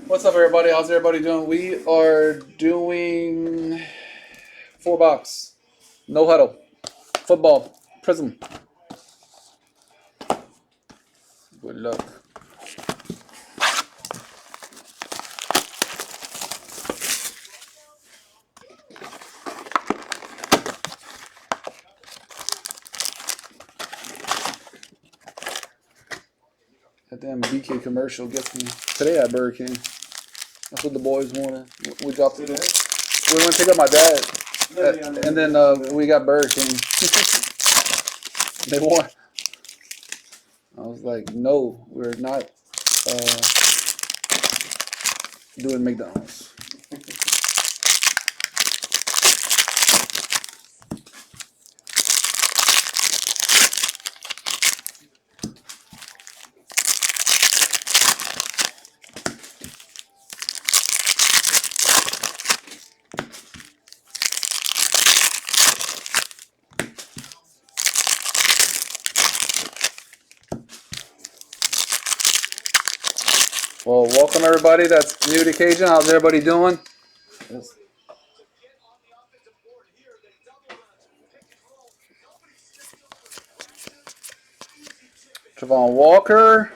What's up, everybody? How's everybody doing? We are doing 4-box, no huddle, football, Prizm. Good luck. That damn BK commercial gets me today at Burger King. That's what the boys wanted. We dropped it. We went to pick up my dad, and then we got Burger King. They want. I was like, no, we're not doing McDonald's. Well, welcome everybody that's new to Cajun. How's everybody doing? Yes. Javon Walker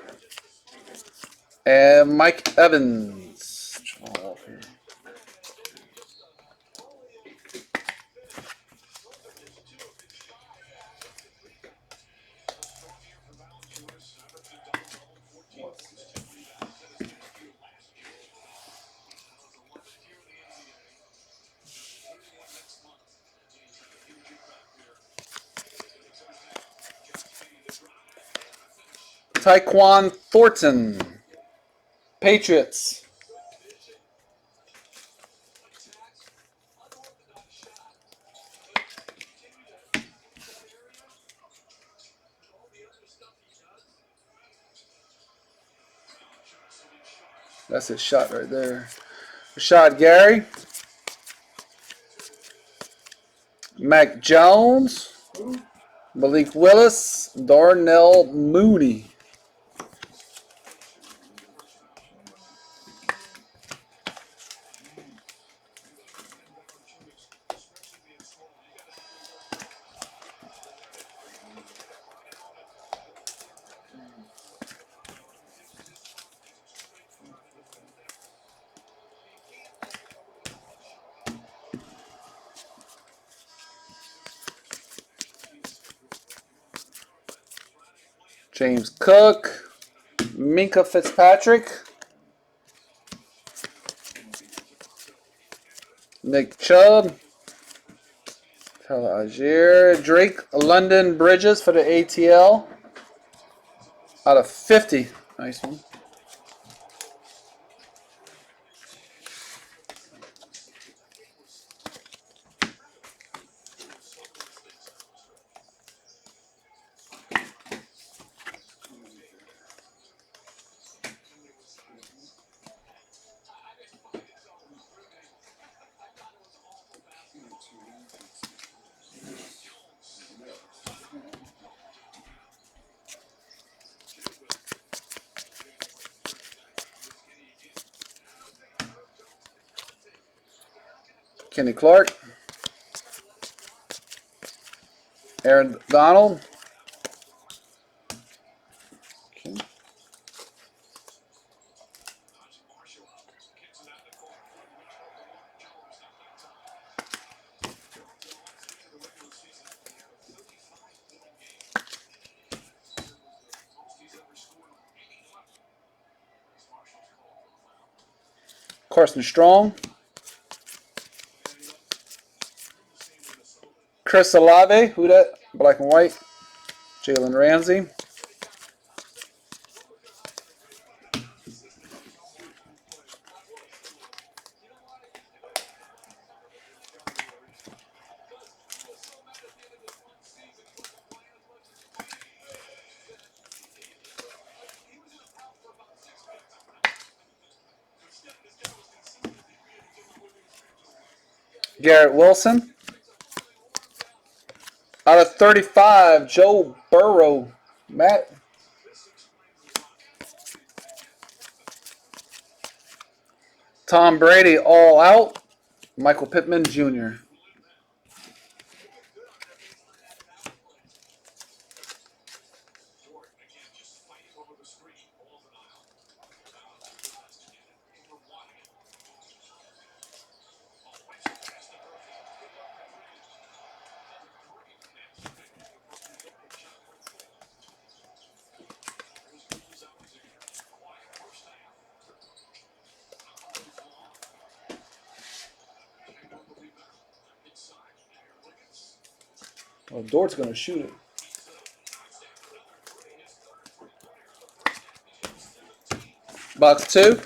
and Mike Evans. Javon Walker. Tyquan Thornton, Patriots. That's his shot right there. Rashad Gary. Mac Jones. Malik Willis. Darnell Mooney. James Cook. Minka Fitzpatrick. Nick Chubb. Tyler Algier. Drake London Bridges for the ATL. Out of 50. Nice one. Kenny Clark. Aaron Donald. Okay. Carson Strong. Chris Olave. Who that? Black and white. Jalen Ramsey. Garrett Wilson. Out of 35, Joe Burrow. Matt. Tom Brady all out. Michael Pittman Jr. Oh, Dort's going to shoot it. Box 2.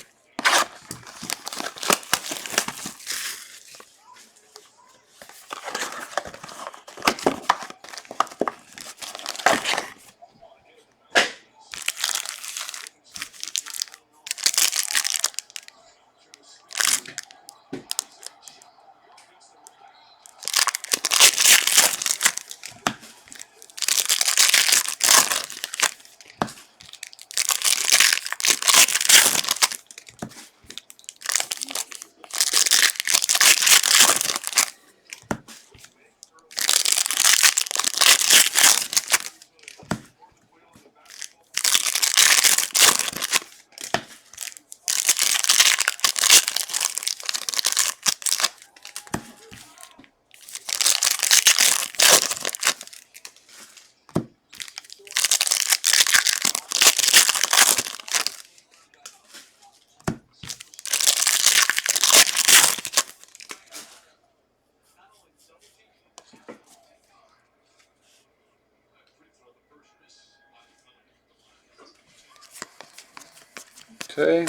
Okay.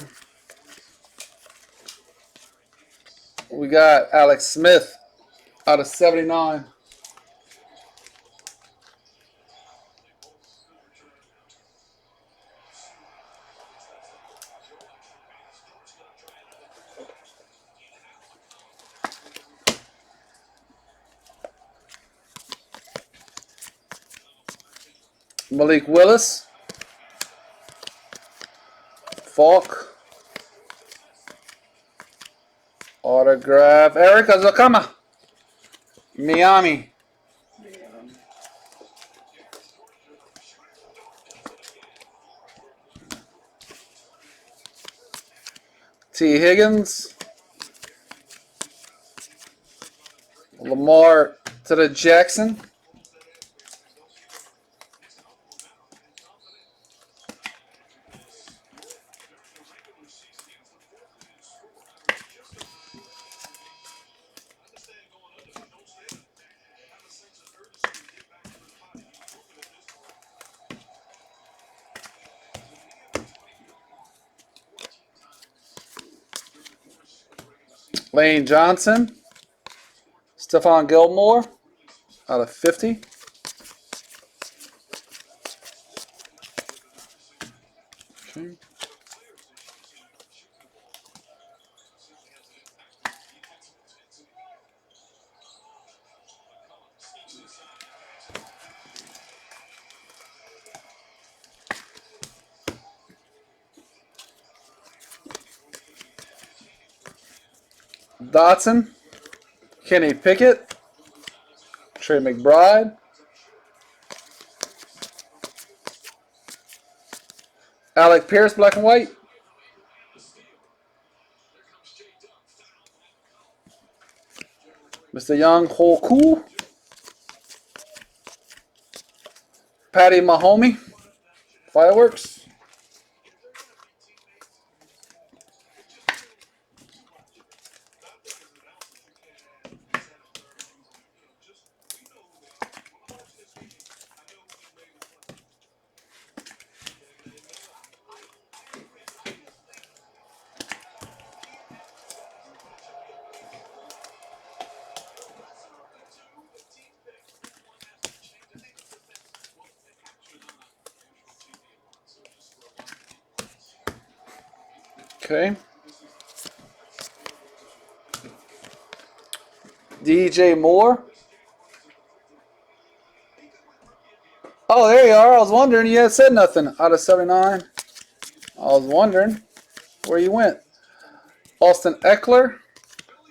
We got Alex Smith out of 79. Malik Willis. Falk. Autograph. Eric Azokama. Miami. T. Higgins. Lamar to the Jackson. Lane Johnson. Stephon Gilmore out of 50. Okay. Dotson. Kenny Pickett. Trey McBride. Alec Pierce, black and white. Mr. Young Hoku. Patty Mahomey. Fireworks. Okay. DJ Moore. Oh, there you are. I was wondering. You hadn't said nothing. Out of 79. I was wondering where you went. Austin Eckler,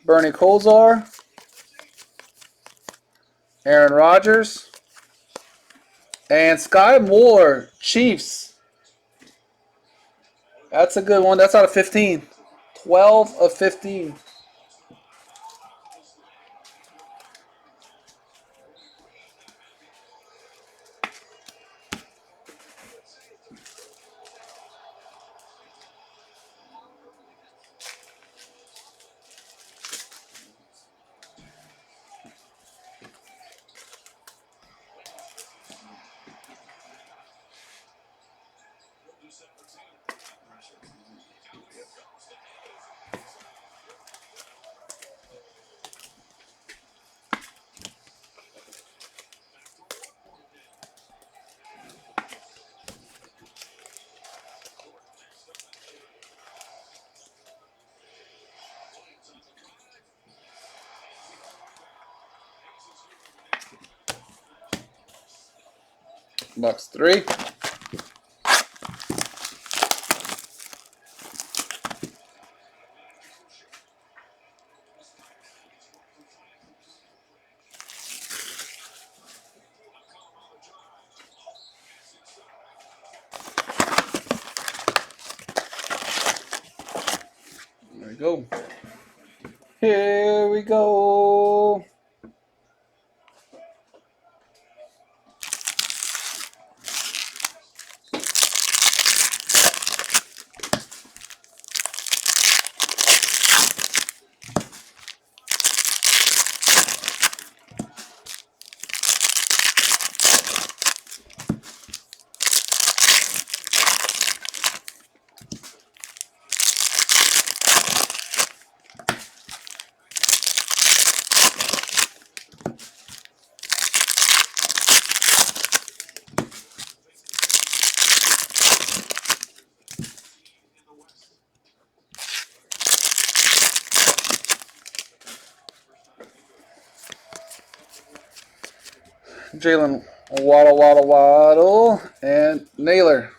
Bernie Kosar, Aaron Rodgers, and Sky Moore, Chiefs. That's a good one. That's out of 15. 12 of 15. Box 3. There we go. Here we go. Jalen Waddle, and Naylor.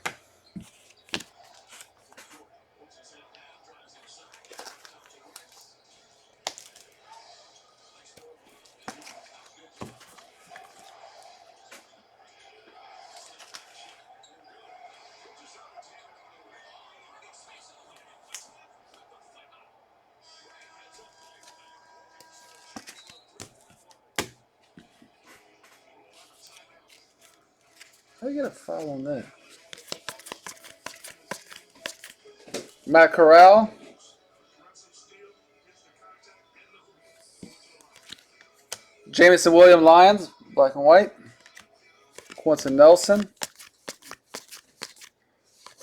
How do you get a foul on that? Matt Corral. Jamison Williams Lions, black and white. Quentin Nelson.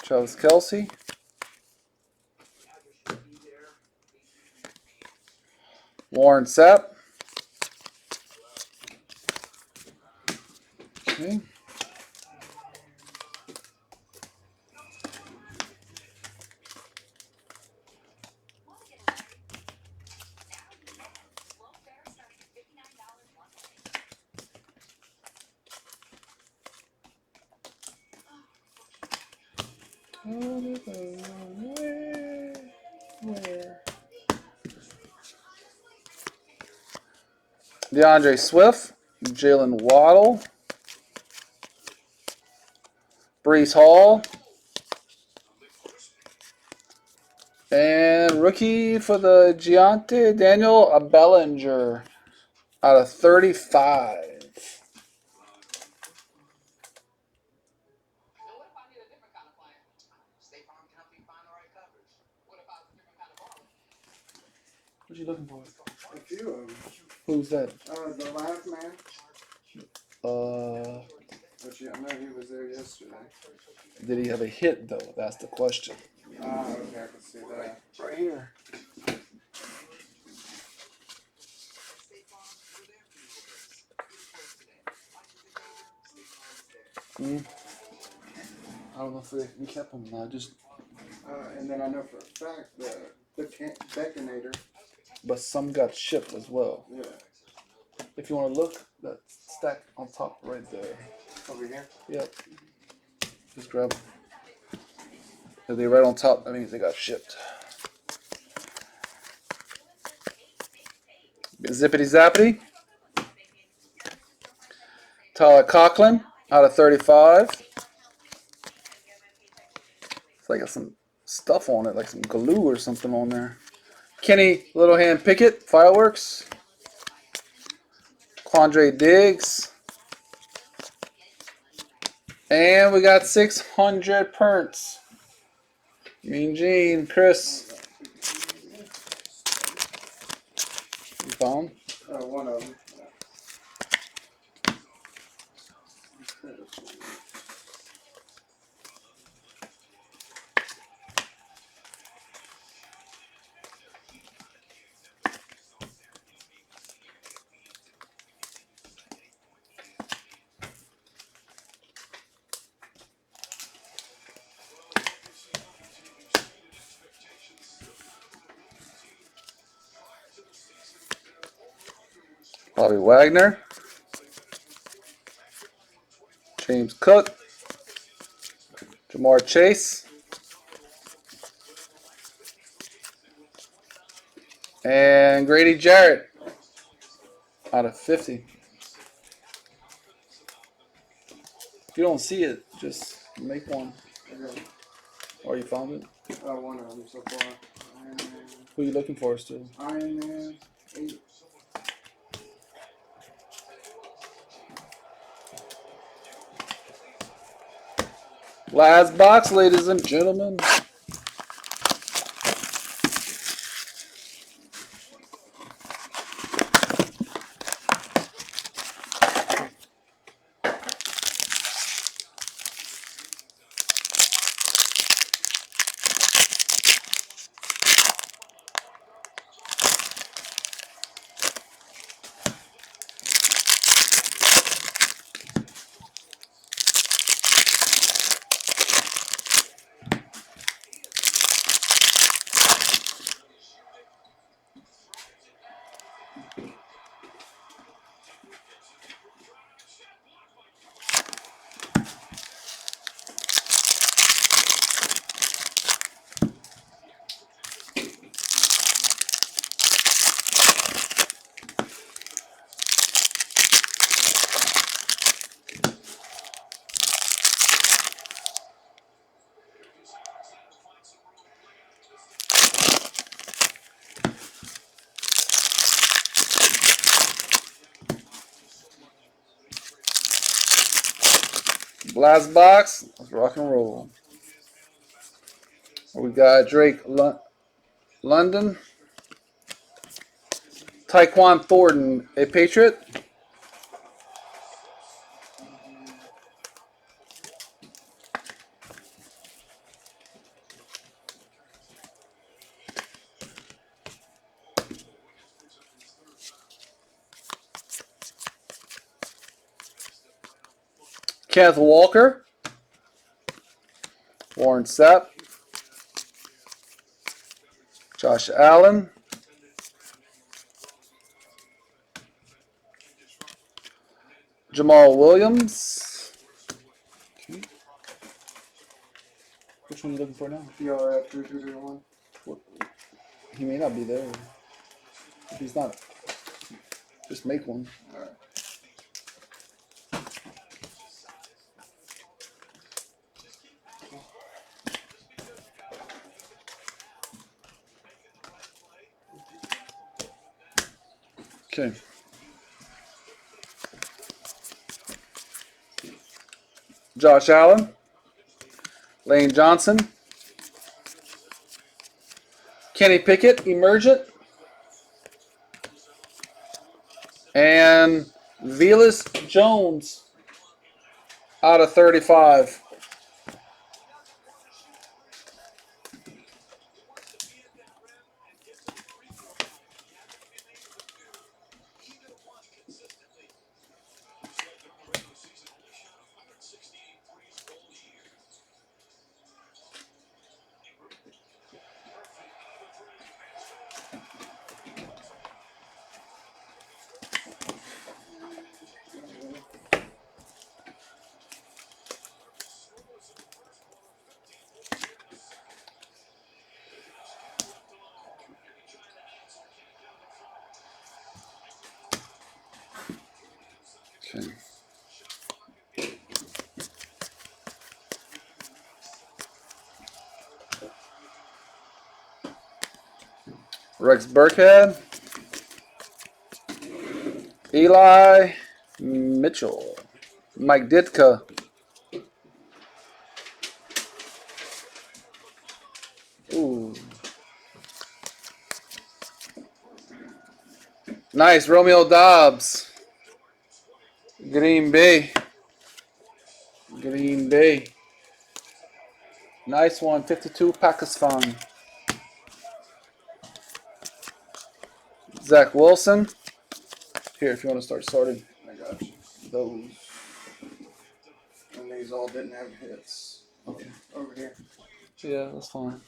Travis Kelce. Warren Sapp. Okay. Where? DeAndre Swift, Jalen Waddle, Brees Hall, and rookie for the Giante, Daniel Bellinger, out of 35. What you looking for? A few of them. Who's that? The last man. But yeah, I know he was there yesterday. Did he have a hit though? That's the question. Okay, I can see that. Right here. I don't know if we kept him or not. Just. And then I know for a fact the Baconator. But some got shipped as well. Yeah. If you want to look, that stack on top right there. Over here? Yep. Just grab them. If they're right on top, that means they got shipped. Zippity Zappity. Tyler Conklin out of 35. It's like some stuff on it, like some glue or something on there. Kenny Little Hand Pickett, Fireworks. Quandre Diggs. And we got 600 Prints. Mean Gene, Chris. You found? One of them. Bobby Wagner. James Cook. Jamar Chase. And Grady Jarrett out of 50. If you don't see it, just make one. Okay. Or you found it? One of them so far. Who are you looking for still? Iron Man 8. Last box, ladies and gentlemen. Last box, let's rock and roll. We got Drake London. Tyquan Thornton, a Patriot. Kenneth Walker. Warren Sapp. Josh Allen. Jamal Williams. Okay. Which one are you looking for now? PRF 2201. He may not be there. If he's not, just make one. Alright. Okay. Josh Allen. Lane Johnson. Kenny Pickett, Emergent. And Velus Jones out of 35. Rex Burkhead. Eli Mitchell. Mike Ditka. Ooh. Nice. Romeo Dobbs. Green Bay. Green Bay. Nice one. 52 Pakistan. Zach Wilson. Here, if you want to start sorting. I got you. Those. And these all didn't have hits. Okay. Over here. Yeah, that's fine.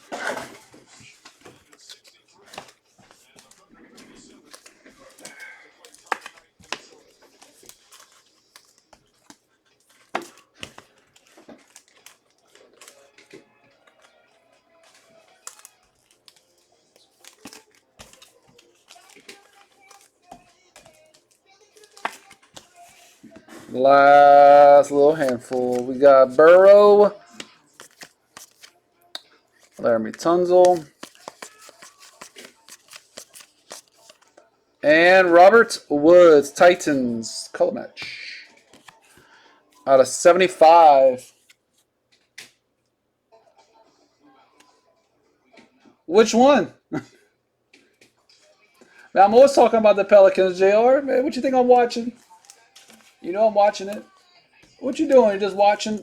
Last little handful. We got Burrow. Laramie Tunzel. And Robert Woods, Titans, color match. Out of 75. Which one? Now, I'm always talking about the Pelicans, JR. Man, what you think I'm watching? You know I'm watching it. What you doing? You're just watching?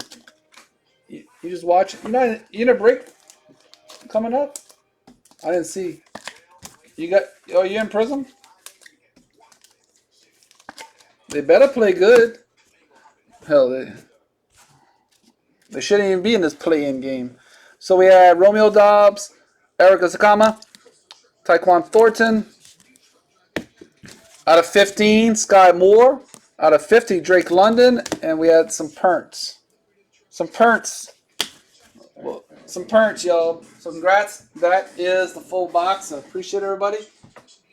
You just watching? You in a break coming up? I didn't see. You got? Oh, you in Prizm? They better play good. Hell, they shouldn't even be in this play-in game. So we had Romeo Dobbs, Erica Sakama, Tyquan Thornton. Out of 15, Sky Moore. Out of 50, Drake London. And we had some Perns. Some Perns. Well, some Perns, y'all. So congrats. That is the full box. I appreciate everybody.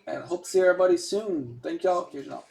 And hope to see everybody soon. Thank y'all. Here's y'all.